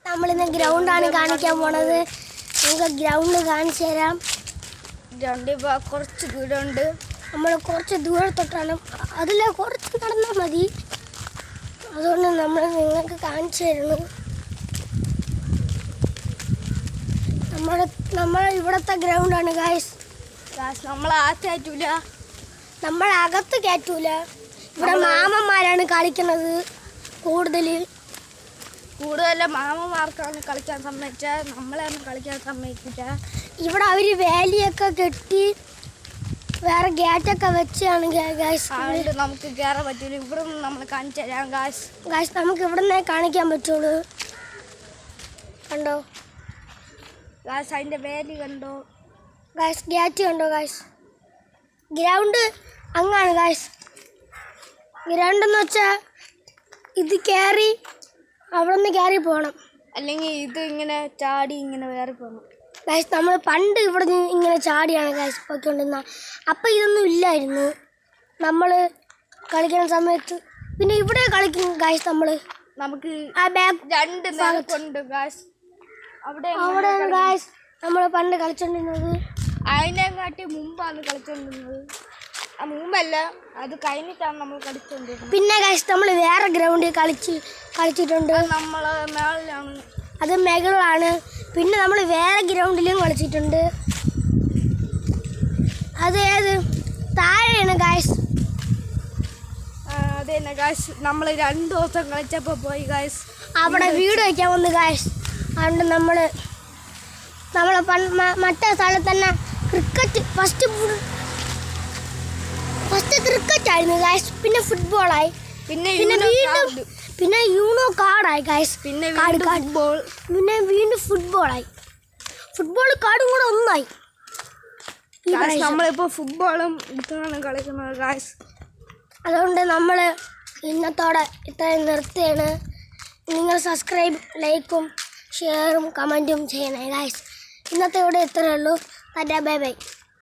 നമ്മളിന്ന് ഗ്രൗണ്ടാണ് കാണിക്കാൻ പോണത്. നമുക്ക് ഗ്രൗണ്ട് കാണിച്ചു തരാം. ഗ്രൗണ്ട് ഇപ്പോൾ കുറച്ച് ദൂരമുണ്ട്. നമ്മൾ കുറച്ച് ദൂരത്തോട്ടാണ്, അതിൽ കുറച്ച് നടന്നാൽ മതി. അതുകൊണ്ട് നമ്മൾ നിങ്ങൾക്ക് കാണിച്ചു തരുന്നു. നമ്മൾ ഇവിടുത്തെ ഗ്രൗണ്ടാണ് ഗായ്സ്. നമ്മളകത്ത് കയറ്റൂല. ഇവിടെ മാമന്മാരാണ് കളിക്കുന്നത്. കൂടുതൽ മാമന്മാർക്കാണ് കളിക്കാൻ സമ്മതിച്ചാൽ നമ്മളെയൊന്നും കളിക്കാൻ സമ്മതിക്കില്ല. ഇവിടെ അവർ വേലിയൊക്കെ കെട്ടി വേറെ ഗേറ്റൊക്കെ വെച്ചാണ് ഗായ്സ്. നമുക്ക് കയറാൻ പറ്റില്ല. ഇവിടെ നിന്ന് നമ്മൾ കാണിച്ചു തരാം ഗായ്സ്. നമുക്ക് ഇവിടെ നിന്നേ കാണിക്കാൻ പറ്റുള്ളൂ. കണ്ടോ ഗായ്സ്, അതിൻ്റെ വേലി കണ്ടോ ഗായ്സ്, ഗേറ്റ് കണ്ടോ ഗായ്സ്. ഗ്രൗണ്ട് അങ്ങാണ് ഗായ്സ്. ഗ്രൗണ്ട് എന്ന് വെച്ചാൽ ഇത് കയറി അവിടെ നിന്ന് കയറി പോകണം, അല്ലെങ്കിൽ ഇത് ഇങ്ങനെ ചാടി ഇങ്ങനെ കയറി പോകണം ഗായ്സ്. നമ്മൾ പണ്ട് ഇവിടെ നിന്ന് ഇങ്ങനെ ചാടിയാണ് ഗായ്സ് പോയിക്കൊണ്ടിരുന്ന. അപ്പം ഇതൊന്നും ഇല്ലായിരുന്നു നമ്മൾ കളിക്കുന്ന സമയത്ത്. പിന്നെ ഇവിടെ കളിക്കും ഗായ്സ്. നമുക്ക് ആ ബാക്ക് രണ്ട് ഭാഗത്തുണ്ട് ഗായ്സ്. അവിടെയാണ് ഗായ്സ് നമ്മൾ പണ്ട് കളിച്ചോണ്ടിരുന്നത്. അതിനെക്കാട്ടി മുമ്പാണ് കളിച്ചോണ്ടിരുന്നത്. മുമ്പല്ല, അത് കഴിഞ്ഞിട്ടാണ് നമ്മൾ കളിച്ചോണ്ടിരുന്നത്. പിന്നെ ഗായ്സ് നമ്മൾ വേറെ ഗ്രൗണ്ടിൽ കളിച്ചിട്ടുണ്ട്. നമ്മൾ മേളിലാണ്, അത് മേഖലയാണ്. പിന്നെ നമ്മൾ വേറെ ഗ്രൗണ്ടിലും കളിച്ചിട്ടുണ്ട്. അത് ഏത് താഴെയാണ് ഗായ്സ്. അത് തന്നെ ഗായ്സ്. നമ്മൾ 2 ദിവസം കളിച്ചപ്പോൾ പോയി ഗായ്സ്. അവിടെ വീട് വയ്ക്കാൻ വന്നു ഗായ്സ്. അതുകൊണ്ട് നമ്മൾ മറ്റേ സ്ഥലത്ത് തന്നെ ക്രിക്കറ്റ് ഫസ്റ്റ് ക്രിക്കറ്റ് ആയിരുന്നു ഗായ്സ്. പിന്നെ ഫുട്ബോളായി. പിന്നെ യൂണോ കാർഡായി ഗായ്സ്. പിന്നെ ഫുട്ബോൾ. പിന്നെ വീണ്ടും ഫുട്ബോളായി. ഫുട്ബോൾ കാർഡും കൂടെ ഒന്നായി. നമ്മളിപ്പോൾ ഫുട്ബോളും ഇതാണ് കളിക്കുന്നത് ഗായ്സ്. അതുകൊണ്ട് നമ്മൾ ഇന്നത്തോടെ ഇത്രയും നിർത്തുകയാണ്. നിങ്ങൾ സബ്സ്ക്രൈബ്, ലൈക്കും ഷെയറും കമൻറ്റും ചെയ്യണേ ഗായ്സ്. ഇന്നത്തെ ഇവിടെ ഇത്രയേ ഉള്ളൂ. Bye bye.